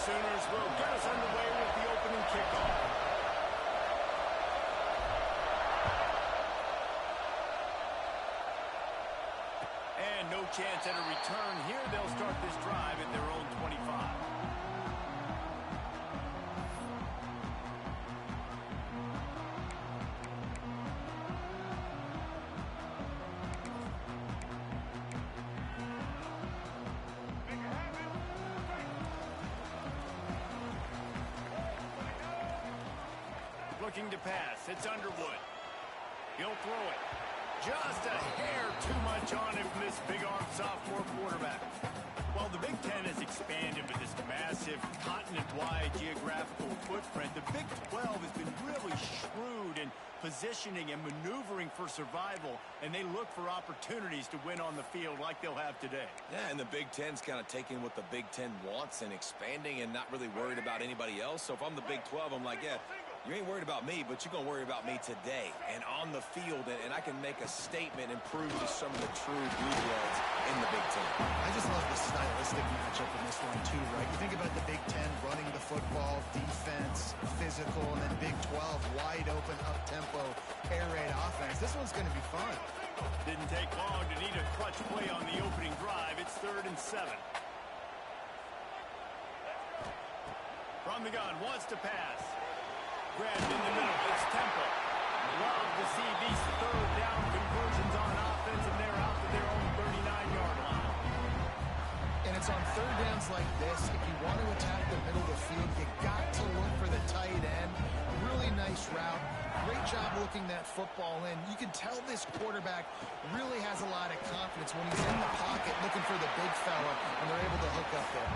Sooners will get us underway with the opening kickoff. And no chance at a return here. They'll start this drive at their own 25. Looking to pass. It's Underwood. He'll throw it. Just a hair too much on him from this big-armed sophomore quarterback. While the Big Ten has expanded with this massive continent-wide geographical footprint, the Big 12 has been really shrewd in positioning and maneuvering for survival, and they look for opportunities to win on the field like they'll have today. Yeah, and the Big Ten's kind of taking what the Big Ten wants and expanding and not really worried about anybody else. So if I'm the Big 12, I'm like, yeah, you ain't worried about me, but you're going to worry about me today and on the field, and I can make a statement and prove to some of the true blue bloods in the Big Ten. I just love the stylistic matchup in this one, too, right? You think about the Big Ten running the football, defense, physical, and then Big 12, wide open, up-tempo, air raid offense. This one's going to be fun. Didn't take long to need a clutch play on the opening drive. It's 3rd and 7. From the gun, wants to pass. Grabbed in the middle. It's Temple. Love to see these 3rd down conversions on offense, and they're out to their own 39-yard line. And it's on 3rd downs like this. If you want to attack the middle of the field, you got to look for the tight end. Really nice route. Great job looking that football in. You can tell this quarterback really has a lot of confidence when he's in the pocket looking for the big fella, and they're able to hook up there.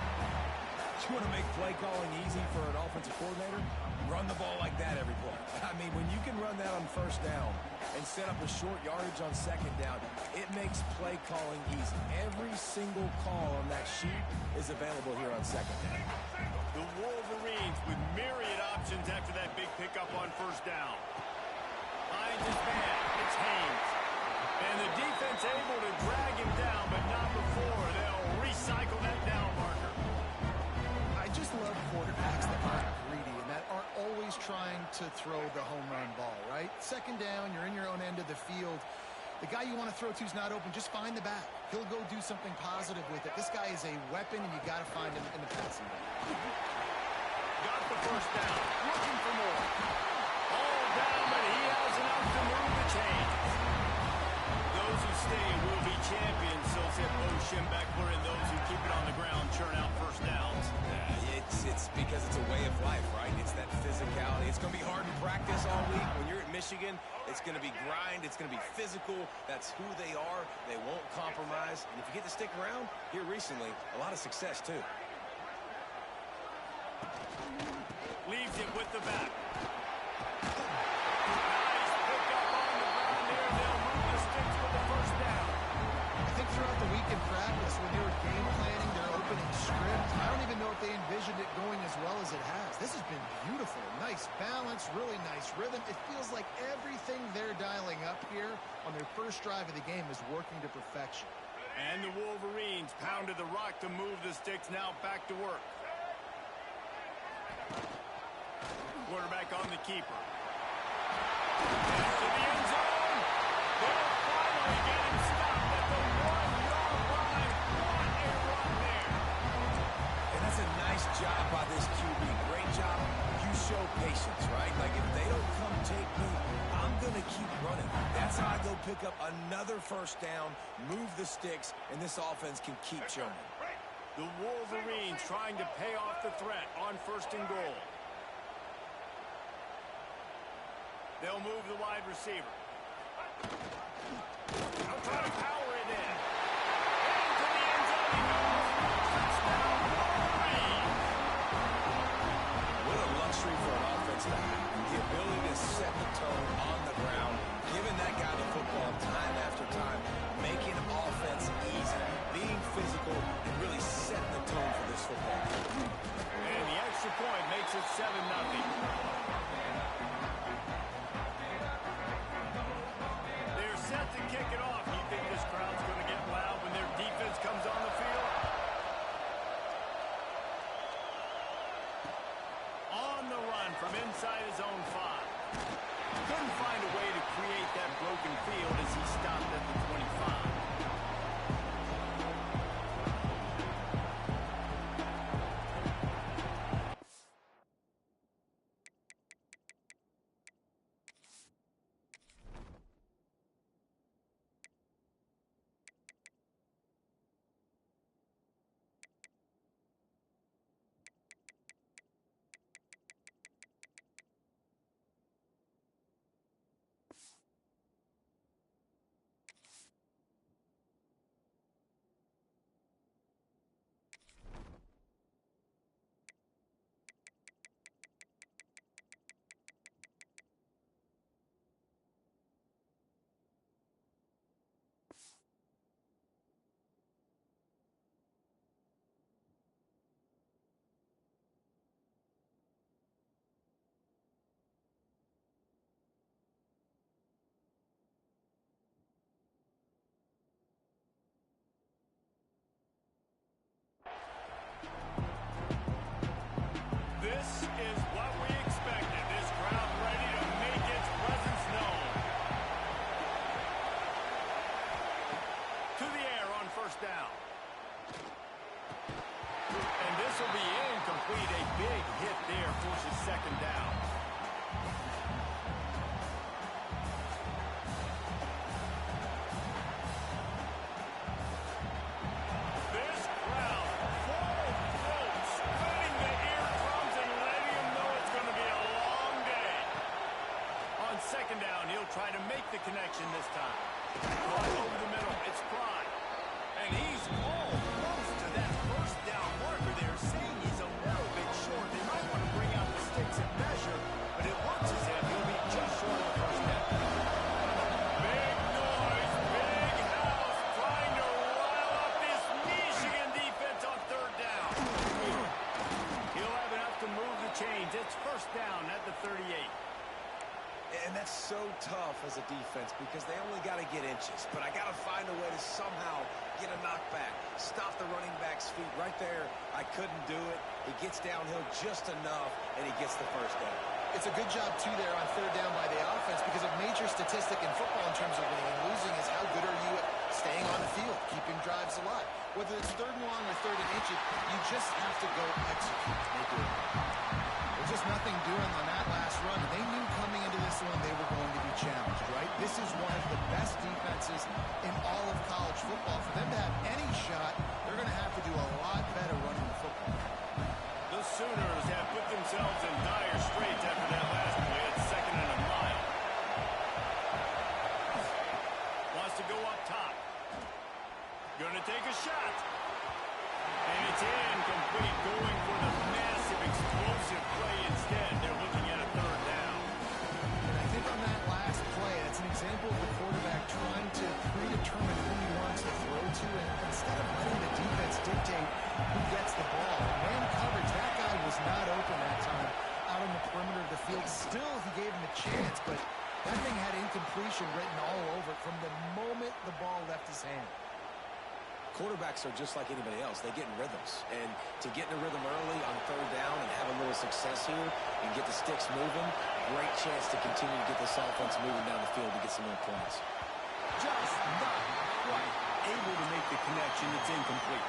You want to make play calling easy for an offensive coordinator? Run the ball like that every play. I mean, when you can run that on 1st down and set up a short yardage on 2nd down, it makes play calling easy. Every single call on that sheet is available here on 2nd down. The Wolverines with myriad options after that big pickup on 1st down. Finds his man. It's Haynes. And the defense able to drag him down, but not before. They'll recycle that down marker. I just love quarterbacks that aren't greedy and that aren't always trying to throw the home run ball, right? 2nd down, you're in your own end of the field. The guy you want to throw to is not open. Just find the back. He'll go do something positive with it. This guy is a weapon, and you got to find him in the passing game. Got the 1st down. Looking for more. All down, but he has enough to move the chains. Those who stay will be champions, so said Bo Schembechler, and those who keep it on the ground churn out 1st downs. Yeah, it's because it's a way of life, right? It's that physicality. It's going to be hard in practice all week. When you're at Michigan, it's going to be grind. It's going to be physical. That's who they are. They won't compromise. And if you get to stick around, here recently, a lot of success, too. Leaves it with the back. Nice pick up on the ground there. They'll move the sticks with the 1st down. I think throughout the week in practice, when they were game planning their opening script, I don't even know if they envisioned it going as well as it has. This has been beautiful. Nice balance, really nice rhythm. It feels like everything they're dialing up here on their 1st drive of the game is working to perfection. And the Wolverines pounded the rock to move the sticks. Now back to work. Quarterback on the keeper. To the end zone. They'll finally get him stopped at the 1-yard line. What a run there. And that's a nice job by this QB. Great job. You show patience, right? Like, if they don't come take me, I'm going to keep running. That's how I go pick up another 1st down, move the sticks, and this offense can keep showing. The Wolverines trying to pay off the threat on 1st and goal. They'll move the wide receiver. They'll try to power it in. Into the end zone he goes. Touchdown, Wolverines. What a luxury for an offense to have. The ability to set the tone on the ground, giving that guy the football time after time, making offense easy, being physical, and really setting the tone for this football game. And the extra point makes it 7-0. Set to kick it off. You think this crowd's going to get loud when their defense comes on the field? will be incomplete. A big hit there forces second down. This crowd full throat, spinning the eardrums and letting them know it's going to be a long day. On second down, he'll try to make the connection this time. Right over the middle, it's Prime. And he's almost to that first down marker there, saying he's a little bit short. They might want to bring out the sticks and measure, but it looks as if he'll be just short of the first down. Big noise, big house, trying to rile up this Michigan defense on third down. He'll have enough to move the chains. It's first down at the 38. And that's so tough as a defense because they only got to get inches. But I got to find a way to somehow get a knockback, stop the running back's feet. Right there, I couldn't do it. He gets downhill just enough, and he gets the first down. It's a good job, too, there on third down by the offense because a major statistic in football in terms of winning and losing is how good are you at staying on the field, keeping drives alive. Whether it's third and long or third and inches, you just have to go execute. Make it. There's just nothing doing on that last run. They knew coming into this one they were going to be challenged, right? This is one of the best defenses in all of college football. For them to have any shot, they're going to have to do a lot better running the football. The Sooners have put themselves in dire straits after that last play at second and a mile. Wants to go up top. Gonna take a shot. And it's incomplete, going for the massive explosive play instead. They're looking at a third down. And I think on that last play, it's an example of the quarterback trying to predetermine who he wants to throw to, and instead of letting the defense dictate who gets the ball. Man coverage, that guy was not open that time out on the perimeter of the field. Still, he gave him a chance, but that thing had incompletion written all over it from the moment the ball left his hand. Quarterbacks are just like anybody else. They get in rhythms. And to get in a rhythm early on third down and have a little success here and get the sticks moving, great chance to continue to get this offense moving down the field to get some more points. Just not quite able to make the connection. It's incomplete.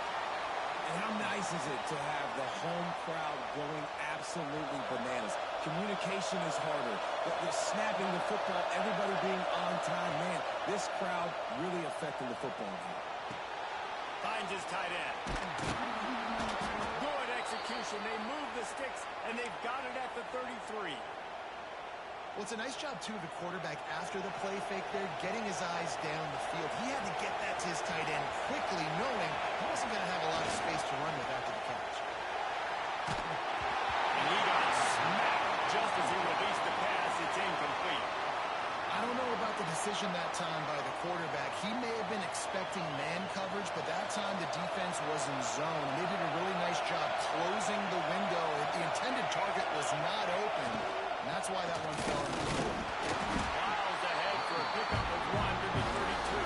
And how nice is it to have the home crowd going absolutely bananas? Communication is harder. The snapping the football, everybody being on time. Man, this crowd really affecting the football game. Finds his tight end. Good execution. They move the sticks, and they've got it at the 33. Well, it's a nice job, too, of the quarterback after the play fake there, getting his eyes down the field. He had to get that to his tight end quickly, knowing he wasn't going to have a lot of space to run with after the catch. And he got smacked just as he released the pass. It's incomplete. I don't know about the decision that time by the quarterback. He may have been expecting man coverage, but that time the defense was in zone. They did a really nice job closing the window. The intended target was not open, and that's why that one fell into the field. Miles ahead for a pickup of one to the 32.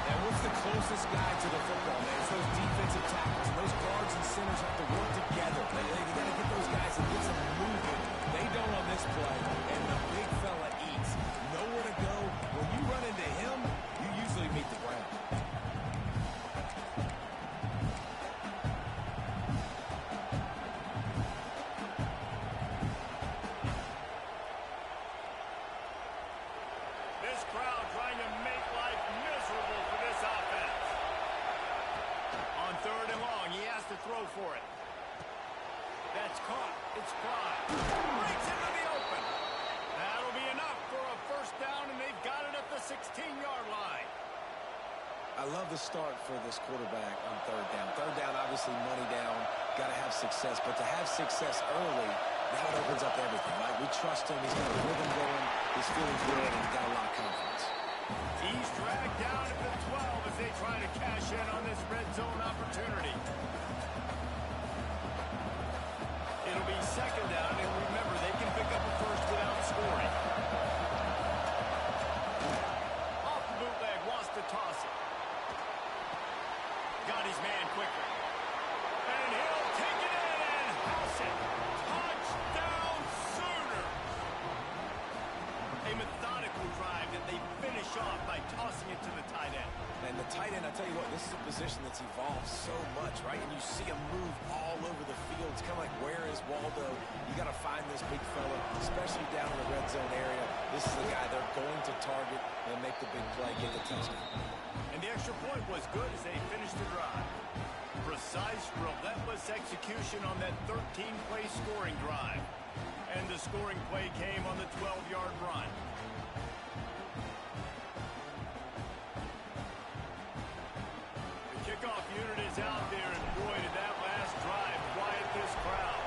And what's the closest guy to the football, man? It's those defensive tackles. Those guards and centers have to work together. They got to get those guys and get some movement. They don't on this play, and the big fella eats. Nowhere to go. When you run into him, you usually meet the ground. This crowd trying to make life miserable for this offense. On third and long, he has to throw for it. That's caught. It's Prime. Breaks into the open. That'll be enough for a first down, and they've got it at the 16-yard line. I love the start for this quarterback on third down. Third down, obviously, money down. Got to have success. But to have success early, now it opens up everything, right? We trust him. He's got a rhythm going. He's feeling good, and he's got a lot of confidence. He's dragged down at the 12 as they try to cash in on this red zone opportunity. It'll be second down, and remember, they can pick up a first without scoring. Off the bootleg, wants to toss it. Got his man quickly. And he'll take it in and house it. Touchdown, Sooners! A methodical successful drive that they finish off by tossing it to the tight end. And the tight end, I tell you what, this is a position that's evolved so much, right? And you see him move all over the field. It's kind of like, where is Waldo? You got to find this big fella, especially down in the red zone area. This is the guy they're going to target and make the big play, get the touchdown. And the extra point was good as they finished the drive. Precise, relentless execution on that 13-play scoring drive. And the scoring play came on the 12-yard run. The kickoff unit is out there, and boy, did that last drive quiet this crowd.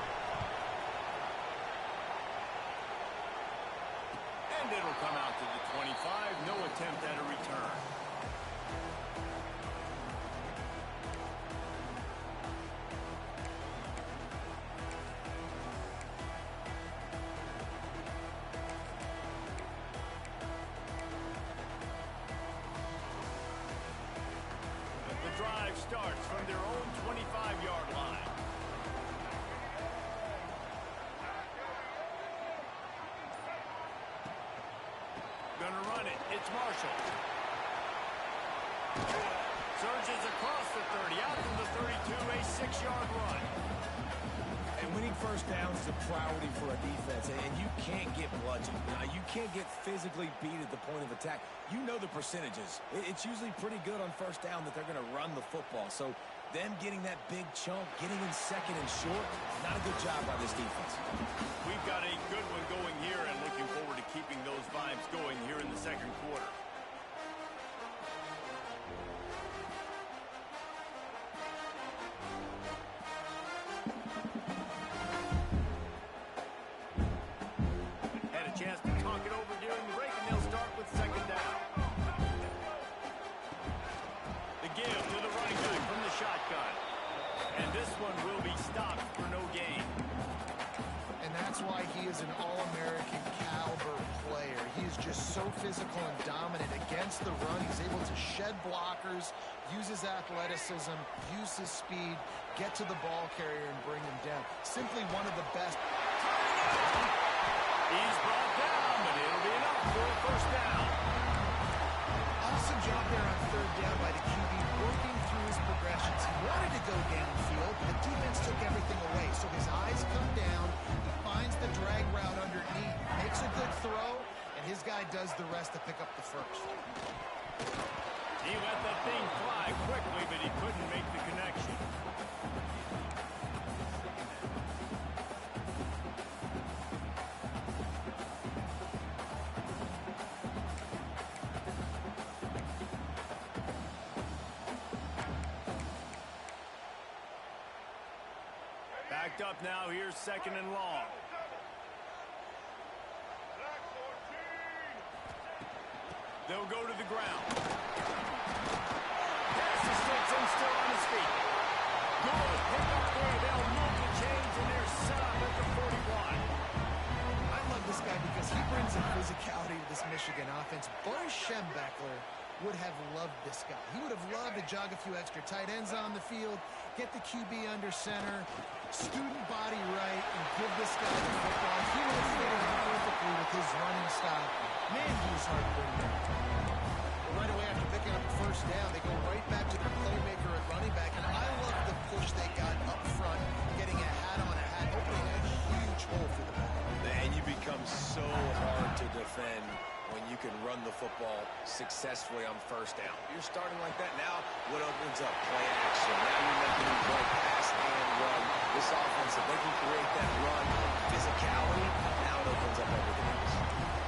And it'll come out to the 25. No attempt at a return. Drive starts from their own 25-yard line. Gonna run it. It's Marshall. Surges across the 30, out to the 32, a 6-yard run. And winning first downs is a priority for a defense, and you can't get bludgeoned. You can't get physically beat at the point of attack. You know the percentages. It's usually pretty good on first down that they're going to run the football. So them getting that big chunk, getting in second and short, not a good job by this defense. We've got a good one going here, and looking forward to keeping those vibes going here in the second quarter. Chance to talk it over during the break, and they'll start with second down. The give to the running back from the shotgun. And this one will be stopped for no gain. And that's why he is an All-American caliber player. He is just so physical and dominant against the run. He's able to shed blockers, use his athleticism, use his speed, get to the ball carrier and bring him down. Simply one of the best. He's brought down, but it'll be enough for a first down. Awesome job there on third down by the QB, working through his progressions. He wanted to go downfield, but the defense took everything away. So his eyes come down, he finds the drag route underneath, makes a good throw, and his guy does the rest to pick up the first. He let the thing fly quickly, but he couldn't make the connection. Backed up now, here's second and long. They'll go to the ground. Passes sticks him still on his feet. Good pick up there. They'll move the chains, and they're set up at the 41. I love this guy because he brings a physicality to this Michigan offense. Bo Schembechler would have loved this guy. He would have loved to jog a few extra tight ends on the field, get the QB under center, student body right, and give this guy the football. He would have fit in perfectly with his running style. Man, he was hard to bring down. Right away after picking up the first down, they go right back to their playmaker at running back, and I love the push they got up front, getting a hat on a hat, opening a huge hole for the ball. And you become so hard to defend when you can run the football successfully on first down. You're starting like that now, what opens up? Play action. Now you're making them play pass and run. This offense, if they can create that run, physicality, now it opens up everything else.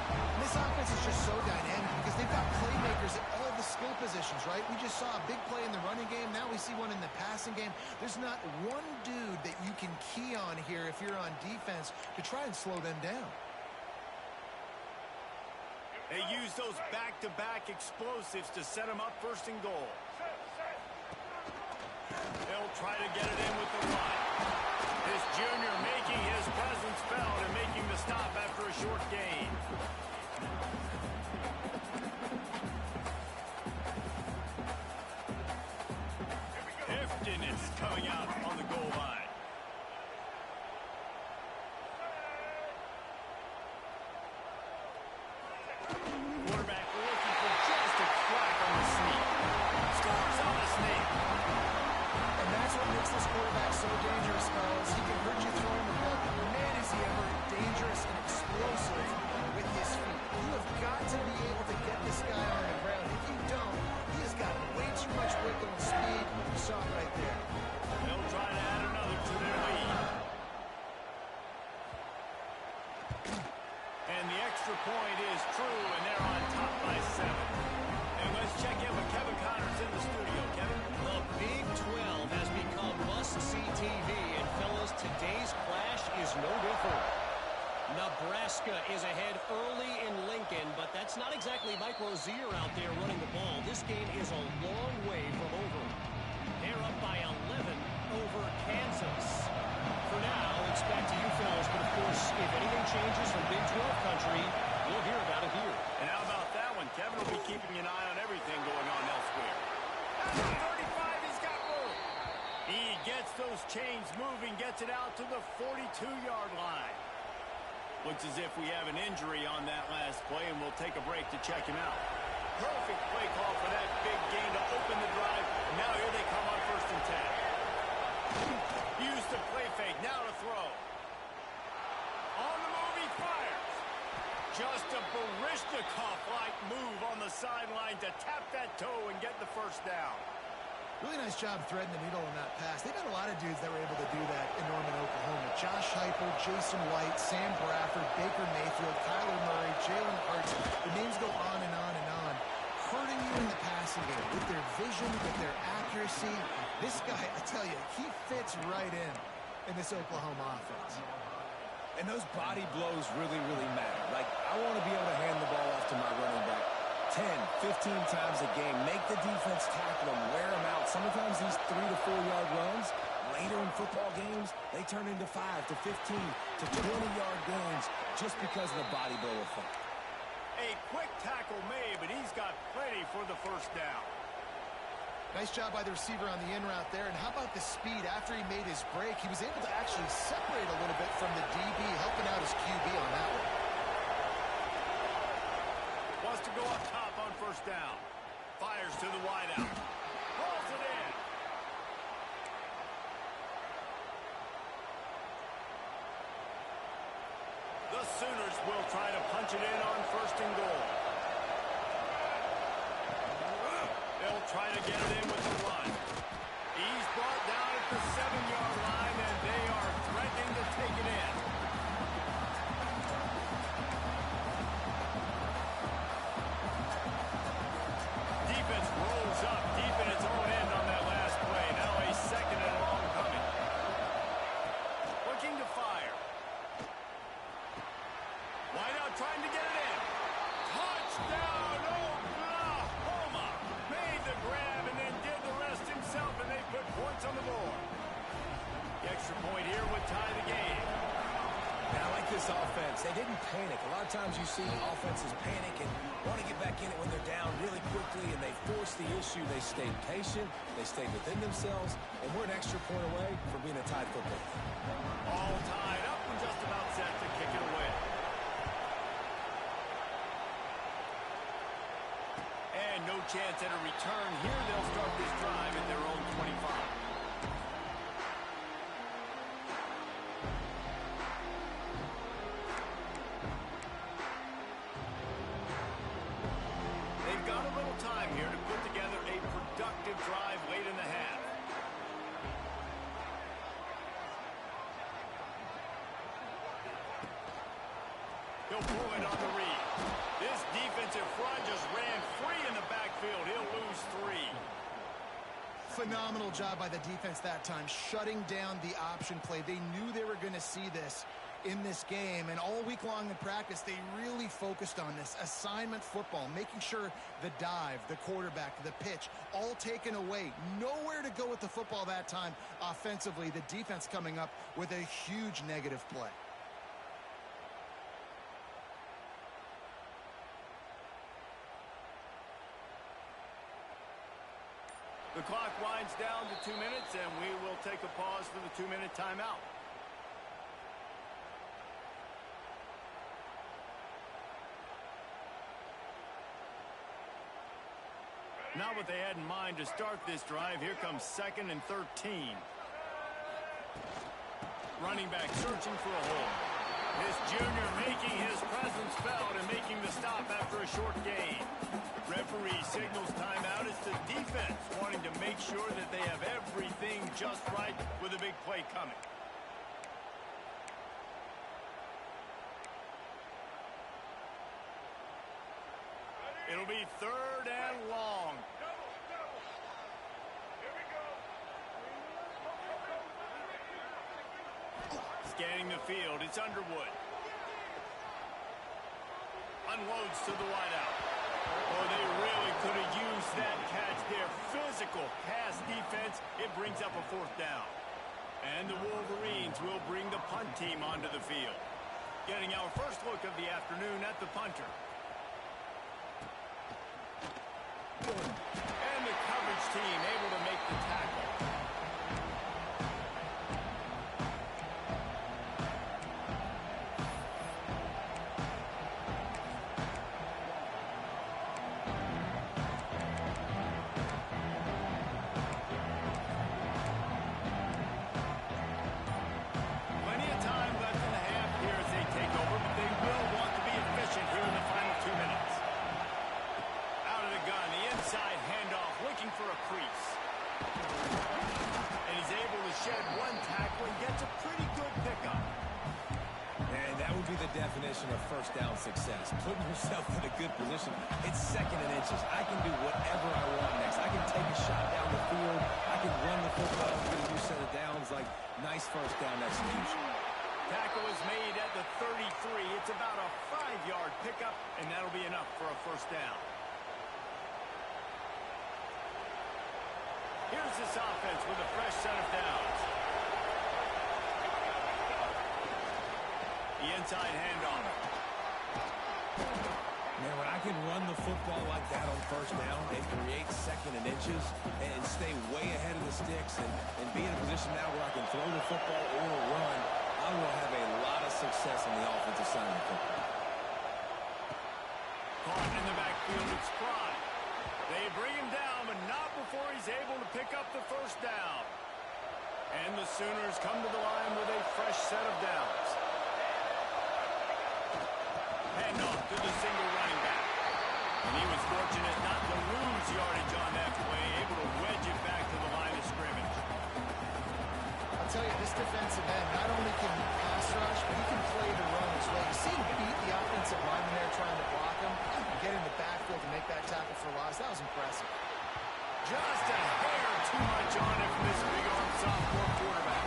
And this offense is just so dynamic because they've got playmakers at all the skill positions, right? We just saw a big play in the running game. Now we see one in the passing game. There's not one dude that you can key on here if you're on defense to try and slow them down. They use those back-to-back explosives to set them up first and goal. They'll try to get it in with the run. This junior making his presence felt and making the stop after a short gain. Hefton is coming out on the goal line. it's not exactly Mike Rozier out there running the ball. This game is a long way from over. They're up by 11 over Kansas. For now, it's back to you, fellas. But, of course, if anything changes from Big 12 country, we'll hear about it here. And how about that one? Kevin will be keeping an eye on everything going on elsewhere. That's the 35. He's got room. He gets those chains moving, gets it out to the 42-yard line. Looks as if we have an injury on that last play, and we'll take a break to check him out. Perfect play call for that big gain to open the drive. Now here they come on 1st and 10. Use the play fake. Now to throw. On the move, he fires. Just a Baryshnikov-like move on the sideline to tap that toe and get the first down. Really nice job threading the needle on that pass. They've had a lot of dudes that were able to do that in Norman, Oklahoma. Josh Heupel, Jason White, Sam Bradford, Baker Mayfield, Kyler Murray, Jalen Hurts. The names go on and on and on. Hurting you in the passing game with their vision, with their accuracy. This guy, I tell you, he fits right in this Oklahoma offense. And those body blows really, really matter. Like, I want to be able to hand the ball off to my running back 10, 15 times a game. Make the defense tackle them, wear them out. Sometimes these 3 to 4 yard runs, later in football games, they turn into 5 to 15 to 20-yard gains just because of the body blow effect. A quick tackle made, but he's got plenty for the first down. Nice job by the receiver on the in route there. And how about the speed after he made his break? He was able to actually separate a little bit from the DB, helping out his QB on that one. Wants to go up top on 1st down. Fires to the wideout. Rolls it in. The Sooners will try to punch it in on 1st and goal. They'll try to get it in with the run. He's brought down at the 7-yard line, and they are threatening to take it in. Defense rolls up deep in its own end on that last play. Now a 2nd and long coming. Looking to fire. Wideout trying to get it in. Touchdown, Oklahoma! Made the grab and then did the rest himself, and they put points on the board. The extra point here would tie the game. Now, I like this offense. They didn't panic. A lot of times you see offenses panic and want to get back in it when they're down really quickly, and they force the issue. They stayed patient. They stayed within themselves, and we're an extra point away from being a tied football game. All tied up and just about set to kick it away. And no chance at a return here. They'll start this drive at their own 25. They've got a little time here to put together a productive drive late in the half. He'll pull it on the read. This defensive front just ran free in the backfield. He'll lose 3. Phenomenal job by the defense that time, shutting down the option play. They knew they were going to see this in this game, and all week long in practice, they really focused on this assignment football, making sure the dive, the quarterback, the pitch, all taken away. Nowhere to go with the football that time offensively. The defense coming up with a huge negative play. The clock winds down to 2 minutes, and we will take a pause for the 2-minute timeout. Not what they had in mind to start this drive. Here comes 2nd and 13. Running back searching for a hole. This junior making his presence felt and making the stop after a short gain. Referee signals timeout. It's the defense wanting to make sure that they have everything just right with a big play coming. It'll be 3rd and long. Scanning the field, it's Underwood. unloads to the wideout. Oh, they really could have used that catch there. Physical pass defense. It brings up a fourth down. And the Wolverines will bring the punt team onto the field. Getting our first look of the afternoon at the punter. And the coverage team able to make the tackle. Plenty of time left in the half here as they take over, but they will want to be efficient here in the final 2 minutes. Out of the gun, the inside handoff, looking for a crease. And he's able to shed one tackle and gets a pretty good pickup. And that would be the definition of first down success. Putting yourself in a good position. It's 2nd and inches. I can do whatever I want next. I can take a shot down the field. I can run the football and get a new set of downs. Like, nice first down execution. Tackle is made at the 33. It's about a 5-yard pickup, and that'll be enough for a first down. Here's this offense with a fresh set of downs. The inside handoff. Man, when I can run the football like that on first down and create 2nd and inches and stay way ahead of the sticks and be in a position now where I can throw the football or run, I will have a lot of success on the offensive side of the football. Caught in the backfield, it's Prime. They bring him down, but not before he's able to pick up the first down. And the Sooners come to the line with a fresh set of downs. Handoff to the single running back. And he was fortunate not to lose yardage on that play, able to wedge it back to the line of scrimmage. I'll tell you, this defensive end not only can pass rush, but he can play the run as well. You see him beat the offensive lineman there trying to block him, and get in the backfield to make that tackle for loss. That was impressive. Just a hair too much on it from this big-arm sophomore quarterback.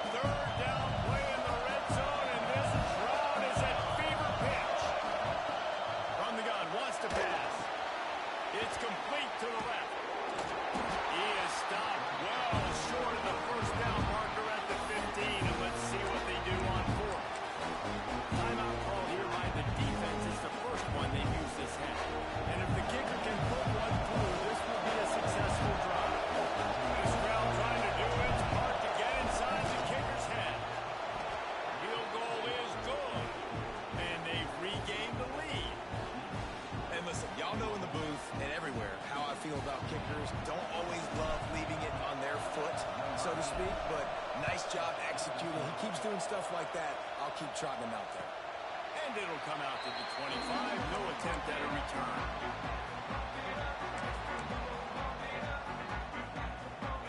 Third down play in the red zone, and this crowd is at fever pitch. From the gun, wants to pass. It's complete to the left. He is stopped well short of the first down marker at the 15, and let's see what they do on 4th. Timeout call here by the defense is the first one they've used this half. And if the kicker can put one through, this will be a successful drive. This crowd trying to do its part to get inside the kicker's head. Field goal is good, and they've regained the lead. And listen, y'all know in the booth and everywhere how I feel about kickers. Don't always love leaving it on their foot, so to speak, but nice job executing. He keeps doing stuff like that. I'll keep trotting him out there. And it'll come out to the 25. No attempt at a return.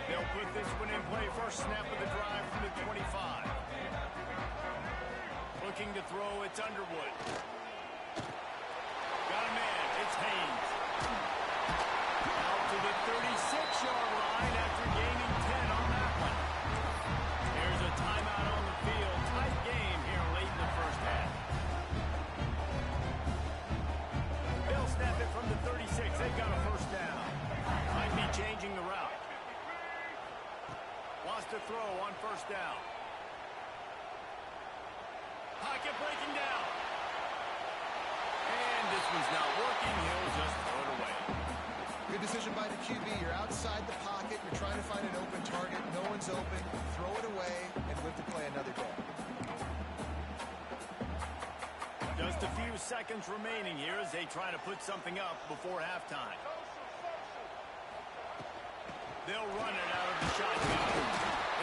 They'll put this one in play. First snap of the drive from the 25. Looking to throw, it's Underwood. Got a man, it's Haynes. Out to the 36-yard line after gaining 10 on that one. Here's a timeout on the field. Tight game here late in the first half. They'll snap it from the 36. They've got a first down. Might be changing the route. Wants to throw on first down. Pocket breaking down. And this one's not working. He'll just throw it away. Good decision by the QB. You're outside the pocket. You're trying to find an open target. No one's open. Throw it away and live to play another day. Just a few seconds remaining here as they try to put something up before halftime. They'll run it out of the shotgun.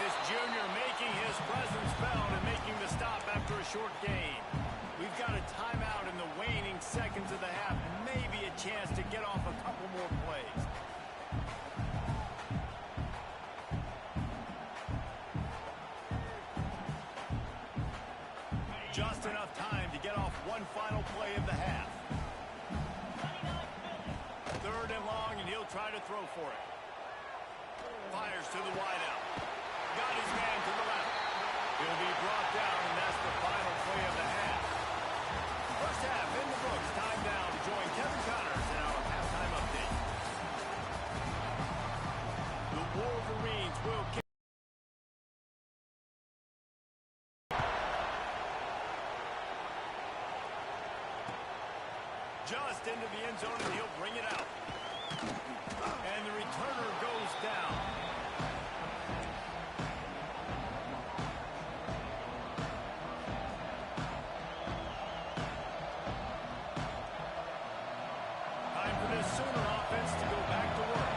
This junior making his presence felt and making the stop after a short gain. We've got a timeout in the waning seconds of the half. Maybe a chance to get off a couple more plays. Just enough time to get off one final play of the half. and he'll try to throw for it. Fires to the wideout. Got his man to the left. He'll be brought down, and that's the final play of the half. First half in the books. Time now to join Kevin Connors in our halftime update. The Wolverines will kick. Just into the end zone, and he'll bring it out. And the returner goes down. Time for this Sooner offense to go back to work.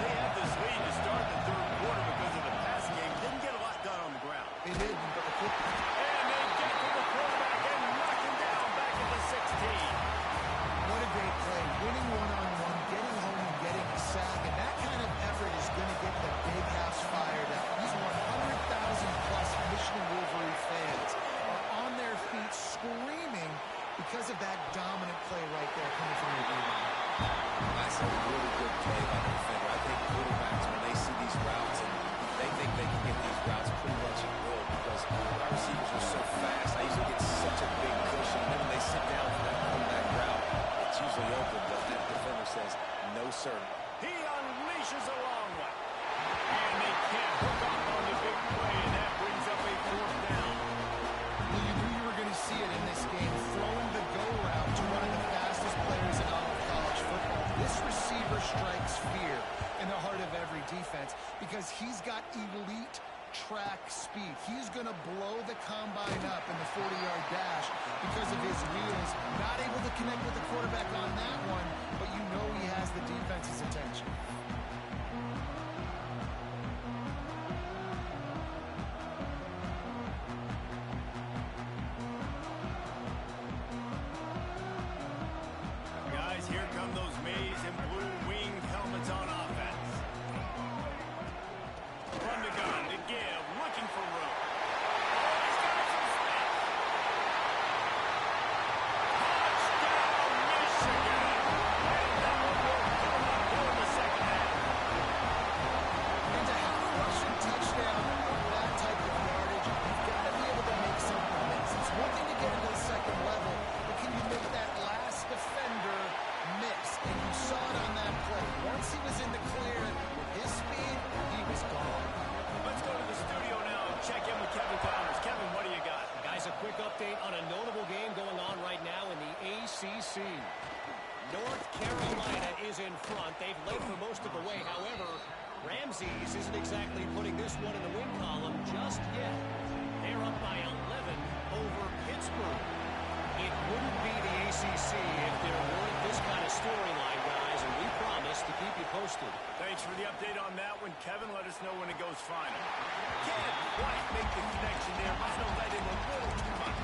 They had this lead to start the third quarter because of the passing game. Didn't get a lot done on the ground. They didn't, but the football. And they get to the quarterback and knock him down back at the 16. What a great play. Winning one-on-one, getting home and getting a sack, and that kind of effort is going to get the big house fired up. These 100,000-plus Michigan Wolverine fans are on their feet screaming because of that dominant play right there coming from the D-line. That's a really good play by the defender. I think quarterbacks, when they see these routes and they think they can get these routes pretty much at will because our receivers are so fast. I usually get such a big cushion. And then when they sit down for that comeback route, it's usually open, but that defender says, no, sir. He unleashes a long one. And they can't hook up on the big play, and that brings up a fourth down. Well, you knew you were going to see it in this game, throwing the go route to one of the fastest players in all of college football. This receiver strikes fear in the heart of every defense because he's got elite track speed. He's going to blow the combine up in the 40-yard dash because of his wheels. Not able to connect with the quarterback on that one, but you know he has the defense's attention. Guys, here come those maize and blue winged helmets on offense. From the gun to give, looking for room. Oh, he's got some space. Touchdown, Michigan. And that one will come up for the second half. And to have a rushing touchdown on that type of yardage, you've got to be able to make something miss. It's one thing to get into the second level, but can you make that last defender miss? And you saw it on that play. Once he was in the clear, with his speed, he was gone. Let's go to the studio now and check in with Kevin Connors. Kevin, what do you got? Guys, a quick update on a notable game going on right now in the ACC. North Carolina is in front. They've led for most of the way. However, Ramses isn't exactly putting this one in the win column just yet. They're up by 11 over Pittsburgh. It wouldn't be the ACC if there weren't this kind of storyline, guys, and we promise to keep you posted. Thanks for the update on that one, Kevin. Let us know when it goes final. Can't quite make the connection there. Might have let him a little too much.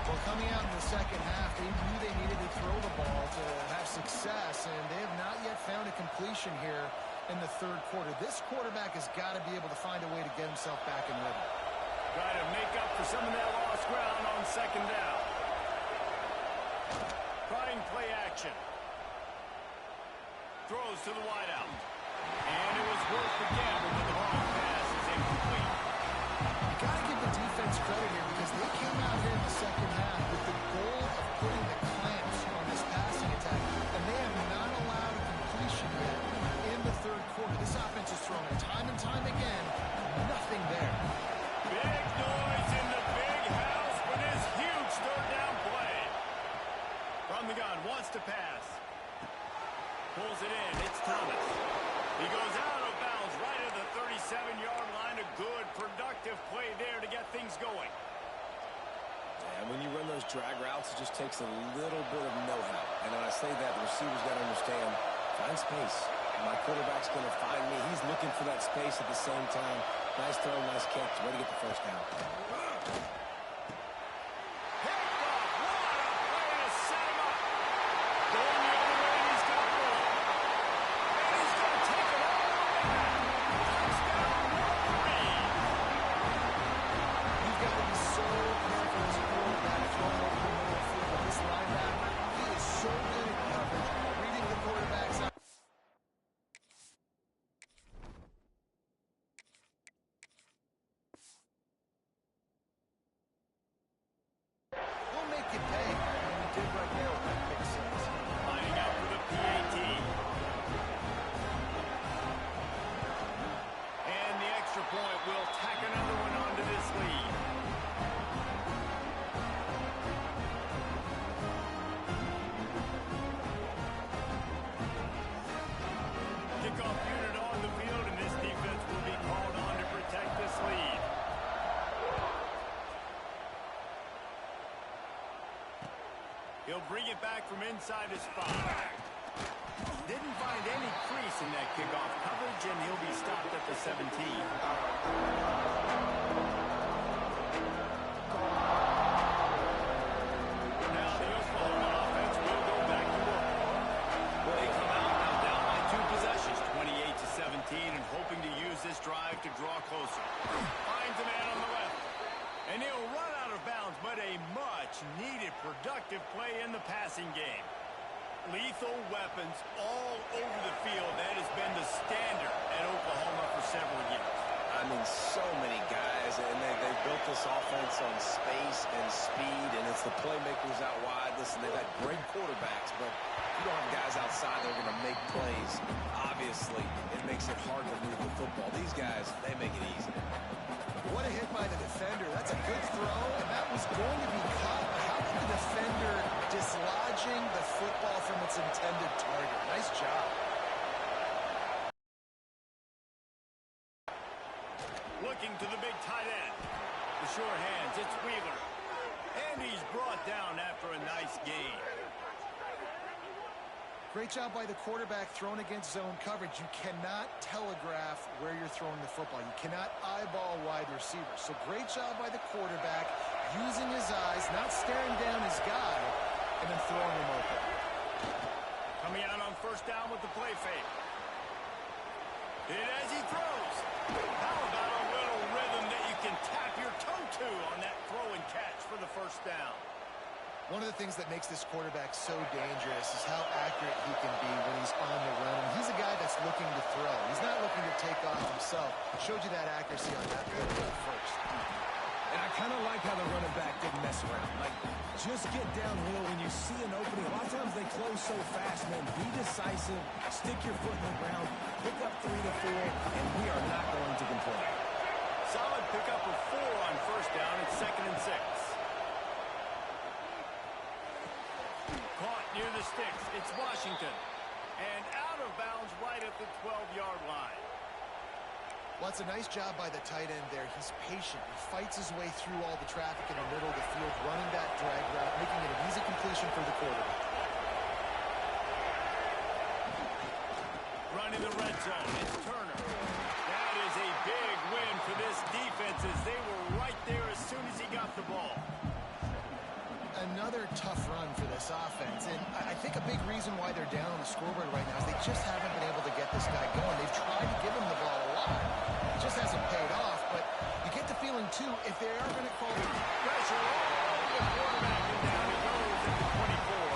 Well, coming out in the second half, they knew they needed to throw the ball to have success, and they have not yet found a completion here in the third quarter. This quarterback has got to be able to find a way to get himself back in rhythm. Try to make up for some of that lost ground on second down. Trying play action. Throws to the wideout. And it was worth the gamble, but the long pass is incomplete. You got to give the defense credit here because they came out here in the second half with the goal of putting the clamps on this passing attack, and they have not allowed a completion yet in the third quarter. This offense is throwing it time and time again. Nothing there. Big noise in the big house for this huge third down play. From the gun, wants to pass. Pulls it in, it's Thomas. He goes out of bounds right at the 37-yard line. A good, productive play there to get things going. And when you run those drag routes, it just takes a little bit of know-how. And when I say that, the receiver's got to understand, find space. My quarterback's going to find me. He's looking for that space at the same time. Nice throw, nice catch. Way to get the first down. point, we'll tack another one onto this lead. Kickoff unit on the field, and this defense will be called on to protect this lead. He'll bring it back from inside his spot. Didn't find any crease in that kickoff coverage, and he'll be stopped at the 17. Now the Oklahoma offense will go back to work. They come out now down by 2 possessions, 28-17, and hoping to use this drive to draw closer. Finds a man on the left. And he'll run out of bounds, but a much-needed productive play in the passing game. Lethal weapons all over the field. That has been the standard at Oklahoma for several years. I mean, so many guys, and they built this offense on space and speed, and it's the playmakers out wide. Listen, they've had great quarterbacks, but you don't have guys outside that are going to make plays. Obviously, it makes it hard to move the football. These guys, they make it easy. What a hit by the defender. That's a good throw, and that was going to be caught. But how about the defender dislodging the football from its intended target? Nice job. Looking to the big tight end. The sure hands, it's Wheeler. And he's brought down after a nice gain. Great job by the quarterback thrown against zone coverage. You cannot telegraph where you're throwing the football. You cannot eyeball wide receivers. So great job by the quarterback using his eyes, not staring down his guy, and then throwing him open. Coming out on first down with the play fake. And as he throws, how about a little rhythm that you can tap your toe to on that throw and catch for the first down? One of the things that makes this quarterback so dangerous is how accurate he can be when he's on the run. And he's a guy that's looking to throw. He's not looking to take off himself. Showed you that accuracy on that play first. And I kind of like how the running back didn't mess around. Like, just get downhill when you see an opening. A lot of times they close so fast, man. Be decisive. Stick your foot in the ground. Pick up 3 to 4, and we are not going to complain. Solid pickup of 4 on first down. It's 2nd and 6. Caught near the sticks. It's Washington. And out of bounds right at the 12-yard line. Well, it's a nice job by the tight end there. He's patient. He fights his way through all the traffic in the middle of the field, running that drag route, making it an easy completion for the quarterback. Running the red zone. It's Turner. That is a big win for this defense as they were right there as soon as he got the ball. Another tough run for this offense, and I think a big reason why they're down on the scoreboard right now is they just haven't been able to get this guy going. They've tried to give him the ball a lot. It just hasn't paid off, but you get the feeling, too, if they are going to call the Pressure all the quarterback, and down he goes at the 24.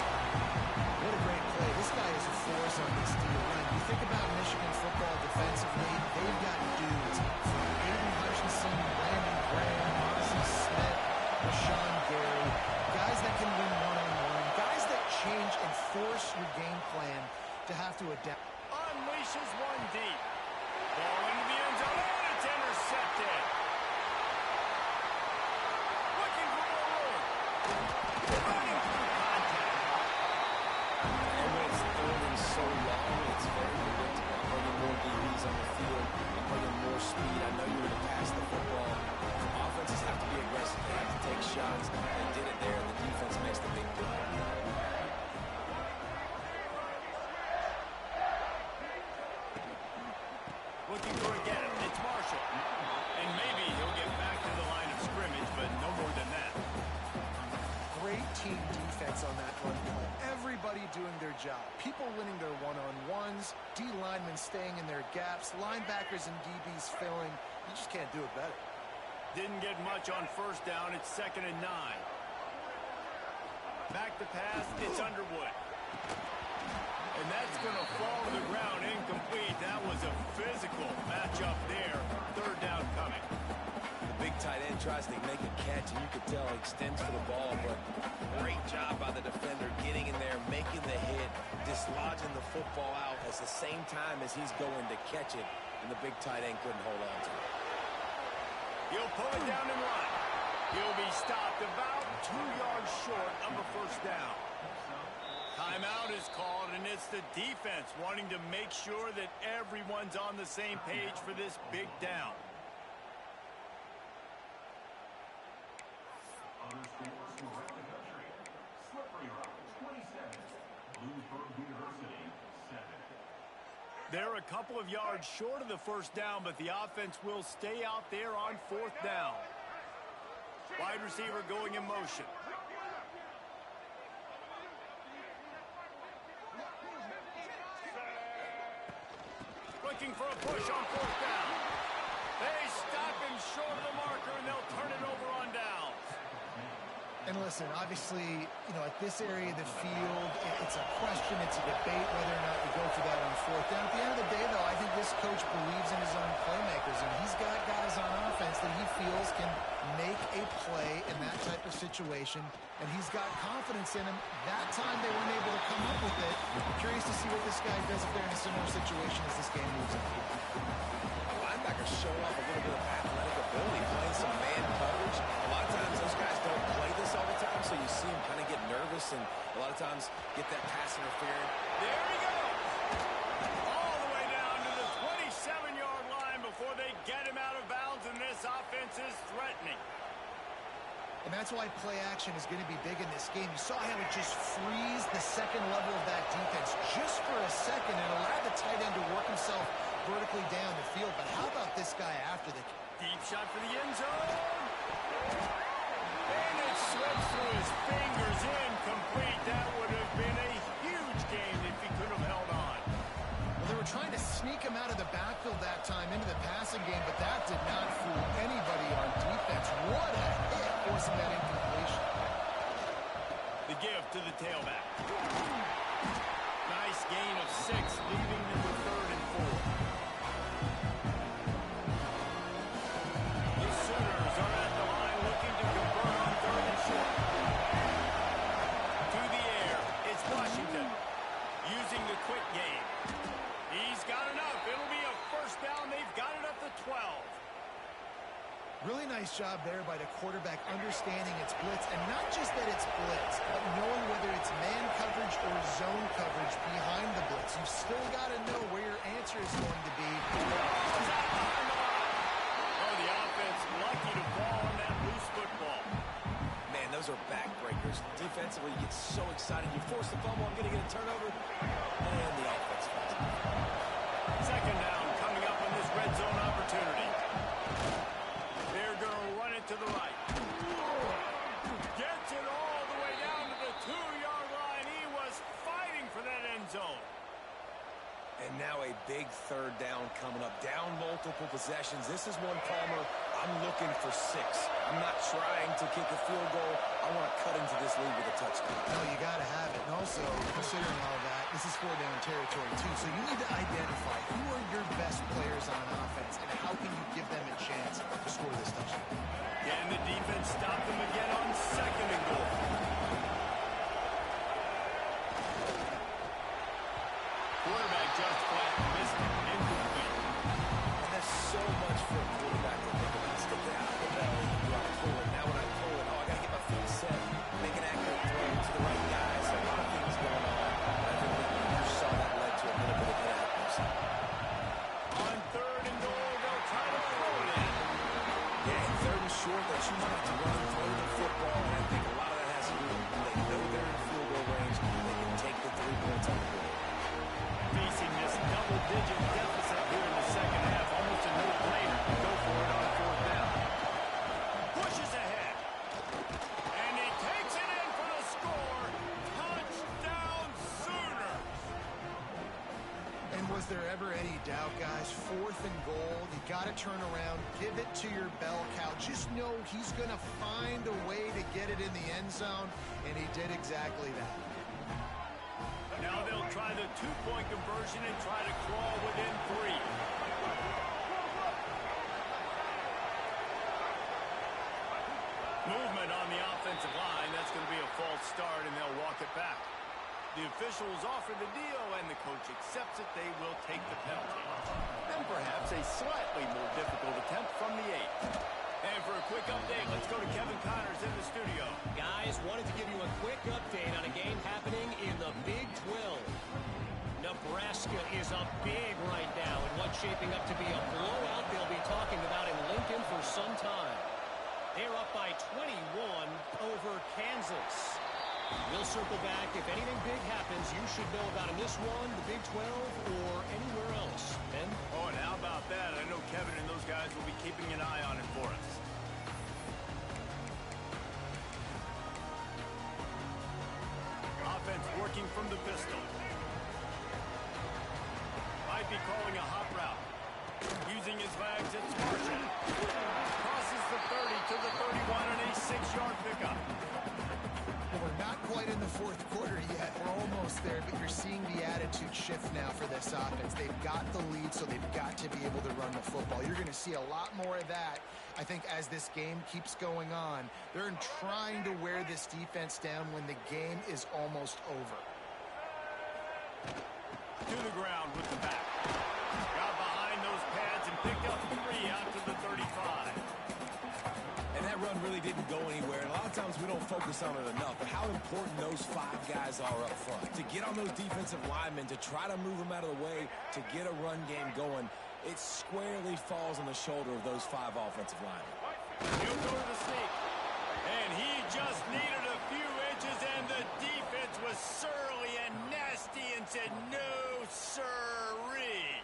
What a great play. This guy is a force on this deal. Right? You think about Michigan football defensively, they've got dudes from Aiden Hutchinson, Brandon Graham, Ozzie Smith, Rashawn Gary, guys that can win one-on-one, guys that change and force your game plan to have to adapt. Unleashes one deep. Ball into the end zone, and it's intercepted. Looking for more room. Running through contact. And when it's third and so long, it's very predictable. Bringing more DBs on the field and bringing more speed. I know you're going to pass the football. Offenses have to be aggressive. They have to take shots. They did it there, and the defense makes the big play. Looking for a get. It's Marshall. And maybe he'll get back to the line of scrimmage, but no more than that. Great team defense on that run play. Everybody doing their job. People winning their one-on-ones, D linemen staying in their gaps, linebackers and DBs filling. You just can't do it better. Didn't get much on first down. It's 2nd and 9. Back to pass. It's Underwood. And that's going to fall to the ground incomplete. That was a physical matchup there. 3rd down coming. The big tight end tries to make a catch, and you could tell he extends for the ball, but great job by the defender getting in there, making the hit, dislodging the football out at the same time as he's going to catch it, and the big tight end couldn't hold on to it. pull it down and run. He'll be stopped about 2 yards short of a first down. Timeout is called, and it's the defense wanting to make sure that everyone's on the same page for this big down. They're a couple of yards short of the first down, but the offense will stay out there on fourth down. Wide receiver going in motion. Looking for a push on fourth down. They stop him short of the marker, and they'll turn it over on downs. And listen, obviously, at this area of the field, it's a question, it's a debate whether or not you go for that on fourth down. At the end of the day, though, I think this coach believes in his own playmakers, and he's got guys on offense that he feels can make a play in that type of situation, and he's got confidence in him. That time they weren't able to come up with it. I'm curious to see what this guy does if they're in a similar situation as this game moves on. Linebackers show off a little bit of athletic ability, playing some man coverage. A lot of times those guys don't play this all the time, so you see them kind of get nervous and a lot of times get that pass interference. There he goes. All the way down to the 27-yard line before they get him out of bounds, and this offense is threatening. And that's why play action is going to be big in this game. You saw how it just frees the second level of that defense just for a second and allowed the tight end to work himself vertically down the field. But how about this guy after the deep shot for the end zone? And it slips through his fingers, incomplete. That would have been a huge gain if he could have held on. Well, they were trying to sneak him out of the backfield that time into the passing game, but that did not fool anybody on defense. What a hit, forcing that incompletion. The give to the tailback. Nice gain of 6, leaving them with 3rd and 4. The Sooners are at the line looking to convert on 3rd and short. To the air, it's Washington using the quick game. He's got enough. It'll be a first down. They've got it up to 12. Really nice job there by the quarterback understanding it's blitz, and not just that it's blitz, but knowing whether it's man coverage or zone coverage behind the blitz. You've still got to know where your answer is going to be. Oh, the offense lucky to fall on that loose football. Man, those are backbreakers. Defensively, you get so excited. You force the fumble, I'm going to get a turnover, and the offense falls. Second down coming up on this red zone opportunity. They're going to run it to the right. Gets it all the way down to the 2-yard line. He was fighting for that end zone. And now a big 3rd down coming up. Down multiple possessions. This is one, Palmer, I'm looking for 6. I'm not trying to kick a field goal. I want to cut into this lead with a touchdown. No, you got to have it. And also, considering all that, this is 4-down territory, too. So you need to identify who are your best players on offense and how can you give them a chance to score this touchdown. Can the defense stop them again on 2nd and goal? Quarterback just flat missed it. Incomplete. And there's so much for a quarterback to think about. Stick that out of the belly. Do I pull it? Now when I pull it, I got to get my feet set. Make an accurate throw to the right guys. A lot of things going on. I think you saw that led to a little bit of inaccuracy. On 3rd and goal, they'll try to throw it in. Yeah, and 3rd and short, that you might have to run and throw the football. And I think a lot of that has to do with when they know they're in field goal range. They can take the 3 points on the board. Facing this double-digit deficit here in the second half, almost a no-brainer to go for it on 4th down. Pushes ahead. And he takes it in for the score. Touchdown, Sooners. And was there ever any doubt, guys? 4th and goal, you got to turn around, give it to your bell cow. Just know he's going to find a way to get it in the end zone, and he did exactly that. Now they'll try the 2-point conversion and try to crawl within 3. Movement on the offensive line. That's going to be a false start, and they'll walk it back. The officials offer the deal, and the coach accepts it. They will take the penalty. And perhaps a slightly more difficult attempt from the 8. And for a Nebraska is up big right now in what's shaping up to be a blowout they'll be talking about in Lincoln for some time. They're up by 21 over Kansas. We'll circle back. If anything big happens, you should know about in this one, the Big 12, or anywhere else. Ben? Oh, and how about that? I know Kevin and those guys will be keeping an eye on it for us. Offense working from the pistol. Might be calling a hot route. Using his legs, it's Marshall. Crosses the 30 to the 31 and a 6-yard pickup. Well, we're not quite in the fourth quarter yet. We're almost there, but you're seeing the attitude shift now for this offense. They've got the lead, so they've got to be able to run the football. You're going to see a lot more of that, I think, as this game keeps going on. They're trying to wear this defense down when the game is almost over. To the ground with the back. Got behind those pads and picked up 3 out to the 35. And that run really didn't go anywhere. And a lot of times we don't focus on it enough, but how important those 5 guys are up front. To get on those defensive linemen, to try to move them out of the way, to get a run game going, it squarely falls on the shoulder of those 5 offensive linemen. He'll go to the sneak. And he just needed a few inches, and the defense was surly and nasty and said, no, sirree.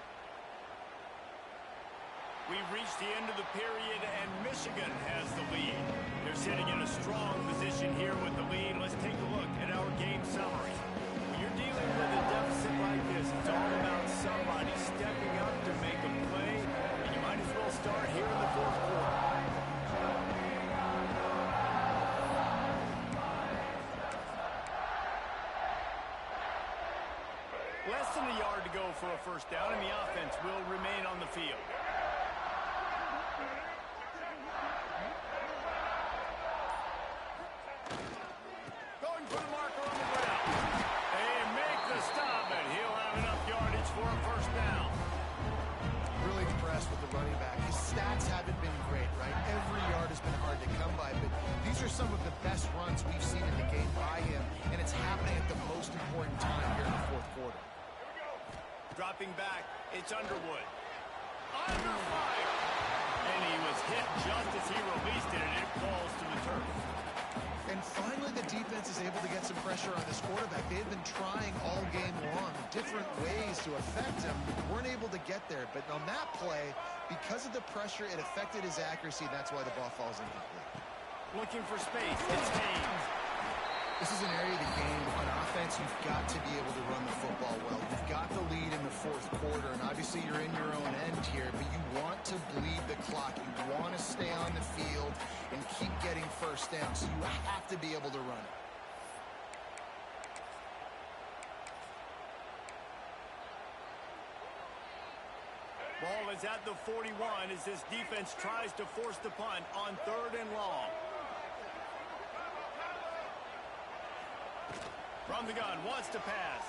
We've reached the end of the period, and Michigan has the lead. They're sitting in a strong position here with the lead. Let's take a look at our game summary. When you're dealing with a deficit like this, it's all about somebody stepping up to make a play, and you might as well start here in the fourth quarter. Less than a yard to go for a first down, and the offense will remain on the field. Going for the marker on the ground. They make the stop, and he'll have enough yardage for a first down. Really impressed with the running back. His stats haven't been great, right? Every yard has been hard to come by, but these are some of the best runs we've seen in the game by him, and it's happening at the most important time here in the fourth quarter. Dropping back, it's Underwood. Under fire! And he was hit just as he released it, and it falls to the turf. And finally, the defense is able to get some pressure on this quarterback. They've been trying all game long, different ways to affect him. Weren't able to get there, but on that play, because of the pressure, it affected his accuracy. That's why the ball falls incomplete. Looking for space, it's Haynes. This is an area of the game, on offense, you've got to be able to run the football well. You've got the lead in the fourth quarter, and obviously you're in your own end here, but you want to bleed the clock. You want to stay on the field and keep getting first down, so you have to be able to run it. Ball is at the 41 as this defense tries to force the punt on 3rd and long. From the gun, wants to pass.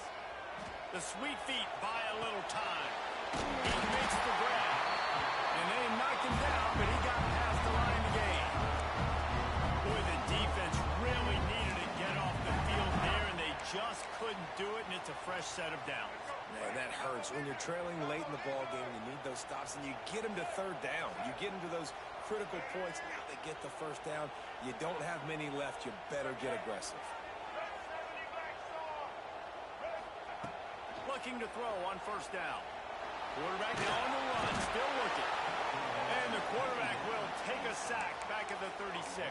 The sweet feet buy a little time. He makes the grab. And they knock him down, but he got past the line to gain. Boy, the defense really needed to get off the field there, and they just couldn't do it, and it's a fresh set of downs. Man, that hurts. When you're trailing late in the ball game, you need those stops, and you get them to 3rd down. You get them to those critical points. Now they get the first down. You don't have many left. You better get aggressive. Looking to throw on 1st down. Quarterback on the run, still looking. And the quarterback will take a sack back at the 36.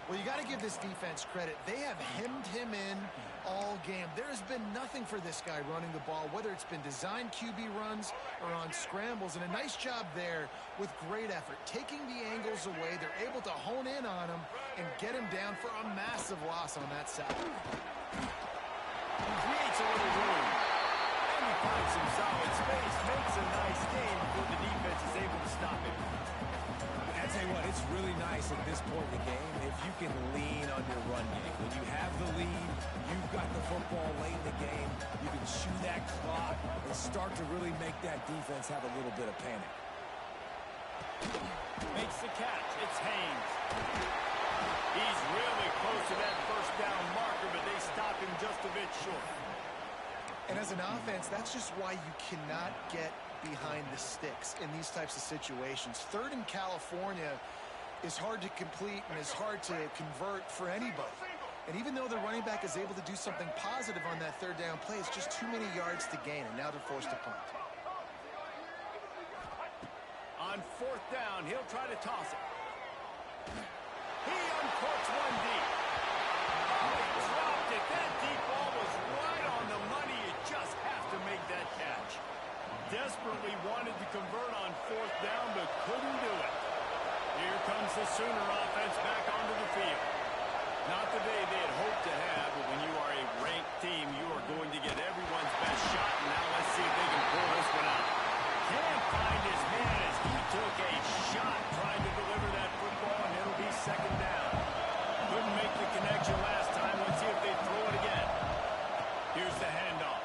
Well, you got to give this defense credit. They have hemmed him in all game. There has been nothing for this guy running the ball, whether it's been designed QB runs or on scrambles. And a nice job there with great effort. Taking the angles away, they're able to hone in on him and get him down for a massive loss on that sack. Creates a little room. And he finds some solid space. Makes a nice game before the defense is able to stop him. I tell you what, it's really nice at this point in the game if you can lean on your run game. When you have the lead, you've got the football late in the game, you can chew that clock and start to really make that defense have a little bit of panic. Makes the catch. It's Haynes. He's really close to that 1st down marker, but they stop him just a bit short. And as an offense, that's just why you cannot get behind the sticks in these types of situations. Third in California is hard to complete and is hard to convert for anybody. And even though the running back is able to do something positive on that third down play, it's just too many yards to gain, and now they're forced to punt. On fourth down, he'll try to toss it. He uncorks one deep. Oh, he dropped it. That deep ball was right on the money. You just have to make that catch. Desperately wanted to convert on fourth down, but couldn't do it. Here comes the Sooner offense back onto the field. Not the day they had hoped to have, but when you are a ranked team, you are going to get everyone's best shot. And now let's see if they can pull this one out. Can't find his man as he took a shot trying to deliver that football, and it'll be second down. Couldn't make the connection last time. Let's see if they throw it again. Here's the handoff.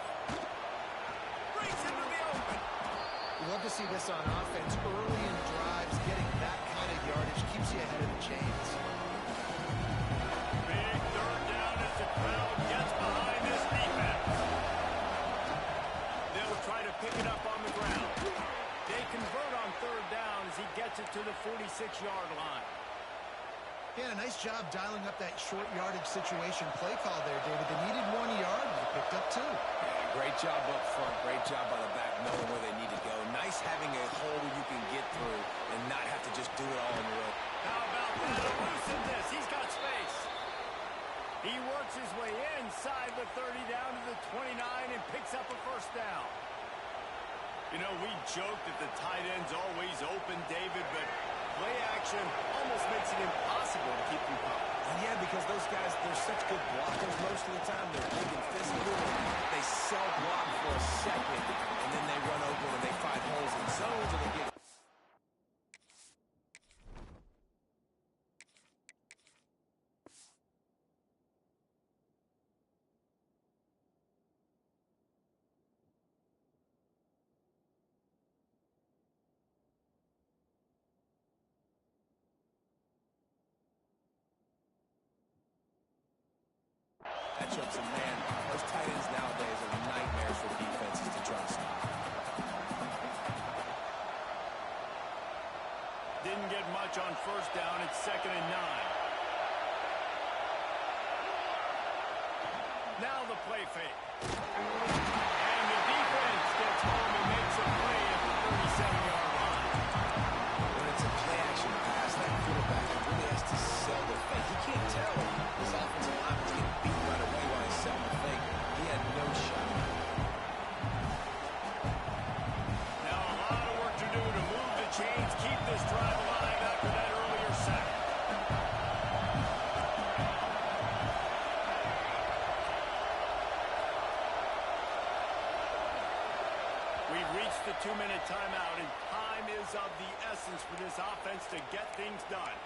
Breaks into the open. You love to see this on offense. Early in drives, getting that kind of yardage keeps you ahead of the chains. Big third down as the crowd gets behind this defense. They'll try to pick it up on the ground. They convert on third down as he gets it to the 46-yard line. Yeah, nice job dialing up that short yardage situation play call there, David. They needed 1 yard, and they picked up 2. Yeah, great job up front. Great job by the back, knowing where they need to go. Nice having a hole where you can get through and not have to just do it all in the road. How about that? Elusive this. He's got space. He works his way inside the 30 down to the 29 and picks up a first down. You know, we joked that the tight end's always open, David, but play action almost makes it impossible to keep them covered. Yeah, because those guys, they're such good blockers most of the time. They're big and physical. They self-block for a second, and then they run over and they find holes in zones, and they get... Matchups, and man, those tight ends nowadays are nightmares for defenses to try to stop. Didn't get much on first down. It's 2nd and 9. Now the play fake. And the defense gets home and makes a play at the 37-yard line. When it's a play-action pass, that quarterback really has to sell the fake. He can't tell his offensive line was getting beat right away while he's selling the fake. He had no shot. Now a lot of work to do to move the chains, keep this drive alive after that earlier sack. We've reached the 2-minute timeout, and time is of the essence for this offense to get things done.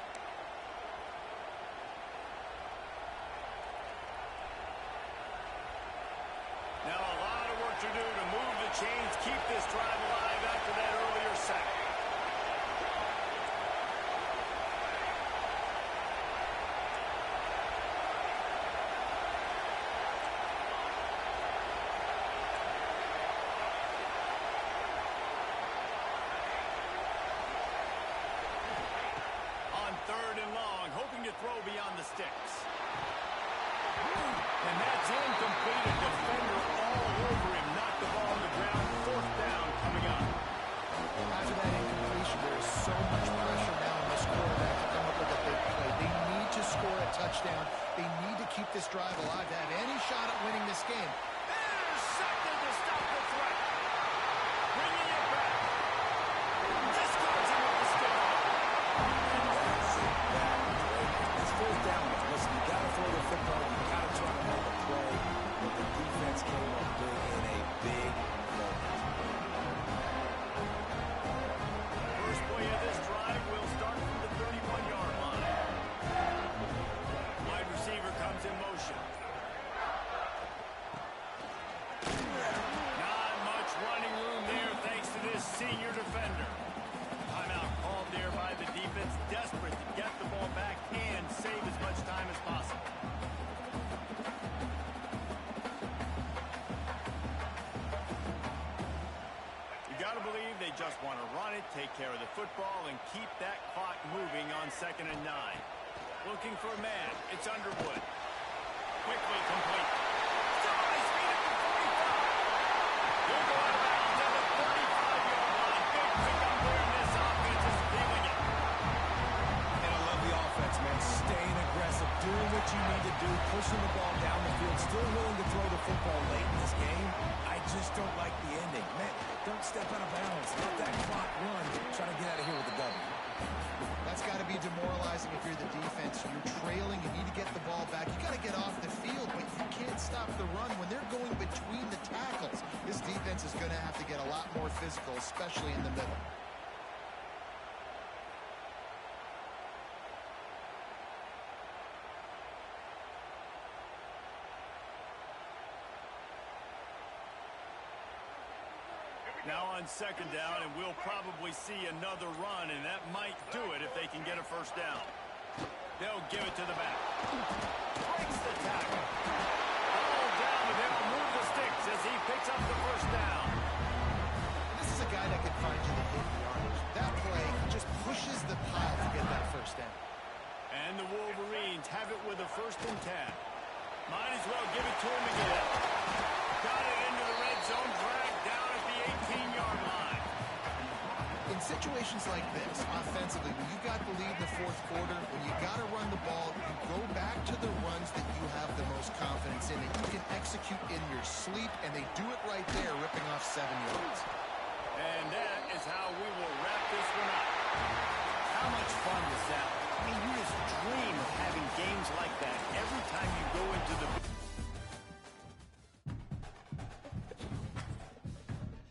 Now a lot of work to do to move the chains, keep this drive alive after that earlier sack. On 3rd and long, hoping to throw beyond the sticks. And that's incomplete. A defender all over him. Knocked the ball on the ground. 4th down coming up. After that incompletion, there is so much pressure now on this quarterback to come up with a big play. They need to score a touchdown. They need to keep this drive alive to have any shot at winning this game. Intercepted to stop the threat. Bringing it back. Discards him with the stick. That's it. It's 4th down. Listen, you got to throw the football. You got to try to make a play. But the defense came up big in a big moment. First play of this drive will start from the 31-yard line. Wide receiver comes in motion. take care of the football and keep that clock moving on 2nd and 9. Looking for a man. It's Underwood. Quickly complete. Still on his feet at the 45. He'll go out of bounds at the 35-yard line. Big pickup there, and this offense is feeling it. And I love the offense, man. Staying aggressive, doing what you need to do, pushing the ball down the field, still willing to throw the football late in this game. I just don't like the ending. Man, don't step out of bounds. Let that clock run. Try to get out of here with a W. That's got to be demoralizing if you're the defense. You're trailing. You need to get the ball back. You got to get off the field, but you can't stop the run when they're going between the tackles. This defense is going to have to get a lot more physical, especially in the middle. Now on 2nd down, and we'll probably see another run, and that might do it if they can get a first down. They'll give it to the back. Breaks the tackle. Ball down, and they'll move the sticks as he picks up the first down. This is a guy that can find you the big yardage. That play just pushes the pile to get that first down. And the Wolverines have it with a 1st and 10. Might as well give it to him again. Got it into the red zone, dragged down at the 18-yard line. In situations like this, offensively, when you got the lead in the 4th quarter, when you got to run the ball, you go back to the runs that you have the most confidence in, that you can execute in your sleep, and they do it right there, ripping off 7 yards. And that is how we will wrap this one up. How much fun was that? I mean, you just dream of having games like that every time you go into the...